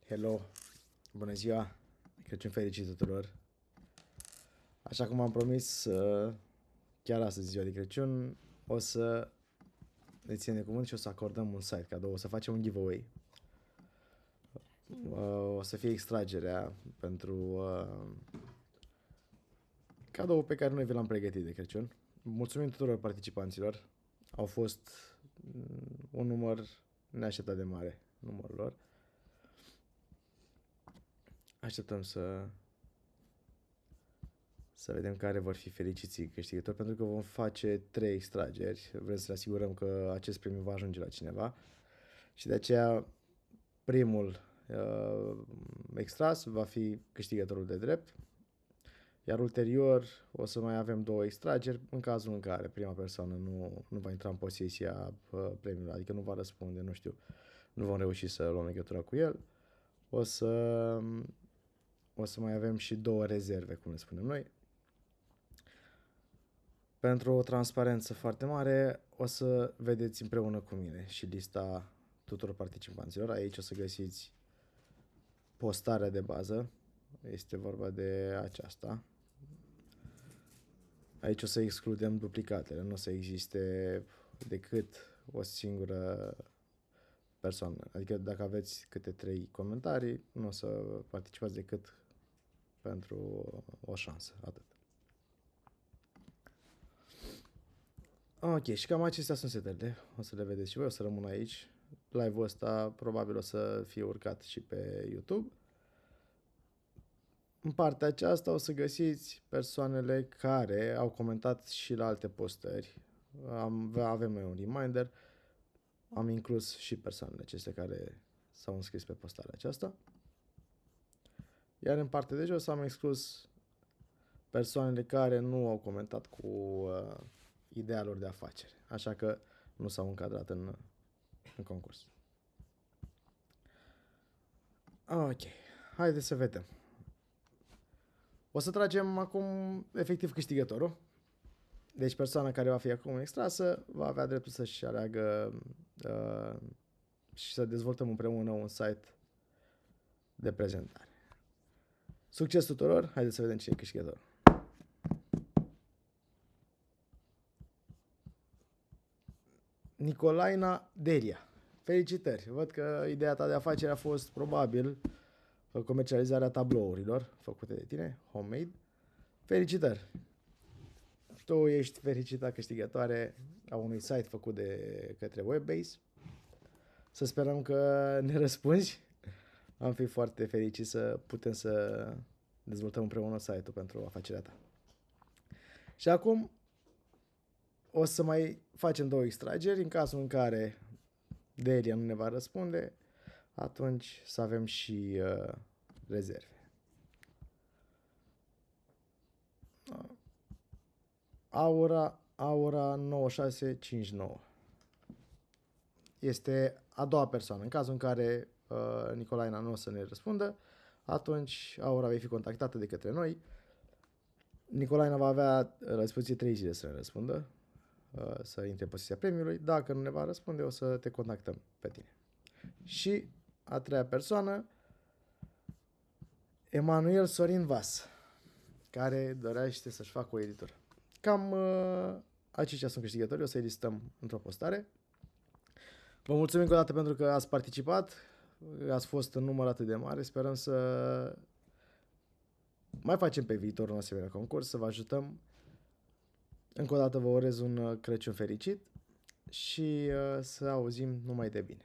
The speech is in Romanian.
Hello, bună ziua, Crăciun fericit tuturor. Așa cum am promis, chiar astăzi, ziua de Crăciun, o să ne ținem de cuvânt și o să acordăm un site cadou, o să facem un giveaway. O să fie extragerea pentru cadou pe care noi vi l-am pregătit de Crăciun. Mulțumim tuturor participanților, au fost un număr neașteptat de mare, numărul lor. Așteptăm să vedem care vor fi fericiții câștigători, pentru că vom face 3 extrageri. Vrem să ne asigurăm că acest premiu va ajunge la cineva. Și de aceea primul extras va fi câștigătorul de drept. Iar ulterior o să mai avem 2 extrageri în cazul în care prima persoană nu va intra în posesia premiului, adică nu va răspunde, nu știu, nu vom reuși să luăm legătura cu el. O să mai avem și 2 rezerve, cum le spunem noi. Pentru o transparență foarte mare, o să vedeți împreună cu mine și lista tuturor participanților. Aici o să găsiți postarea de bază. Este vorba de aceasta. Aici o să excludem duplicatele. Nu o să existe decât o singură persoană. Adică dacă aveți câte 3 comentarii, nu o să participați decât pentru o șansă. Atât. Ok, și cam acestea sunt setările. O să le vedeți și voi, o să rămân aici. Live-ul ăsta probabil o să fie urcat și pe YouTube. În partea aceasta o să găsiți persoanele care au comentat și la alte postări. Avem noi un reminder. Am inclus și persoanele acestea care s-au înscris pe postarea aceasta. Iar în partea de jos am exclus persoanele care nu au comentat cu ideea lor de afacere. Așa că nu s-au încadrat în concurs. Ok, haideți să vedem. O să tragem acum efectiv câștigătorul. Deci persoana care va fi acum extrasă va avea dreptul să-și aleagă și să dezvoltăm împreună un site de prezentare. Succes tuturor! Haideți să vedem cine e câștigătorul. Nicolaina Delia. Felicitări! Văd că ideea ta de afacere a fost probabil comercializarea tablourilor făcute de tine, homemade. Felicitări! Tu ești fericită câștigătoare a unui site făcut de către Webbase. Să sperăm că ne răspunzi. Am fi foarte fericit să putem să dezvoltăm împreună site-ul pentru afacerea ta. Și acum o să mai facem 2 extrageri. În cazul în care Delia nu ne va răspunde, atunci să avem și rezerve. Aura 9659. Este a doua persoană. În cazul în care Nicolaina nu o să ne răspundă, atunci Aura va fi contactată de către noi. Nicolaina va avea la dispoziție 3 zile să ne răspundă, să intre în posesia premiului. Dacă nu ne va răspunde, o să te contactăm pe tine. Și a treia persoană, Emanuel Sorin Vas, care dorește să-și facă o editură. Cam aceștia sunt câștigătorii, o să-i listăm într-o postare. Vă mulțumim încă o dată pentru că ați participat, ați fost în număr atât de mare, sperăm să mai facem pe viitor un asemenea concurs, să vă ajutăm. Încă o dată vă urez un Crăciun fericit și să auzim numai de bine.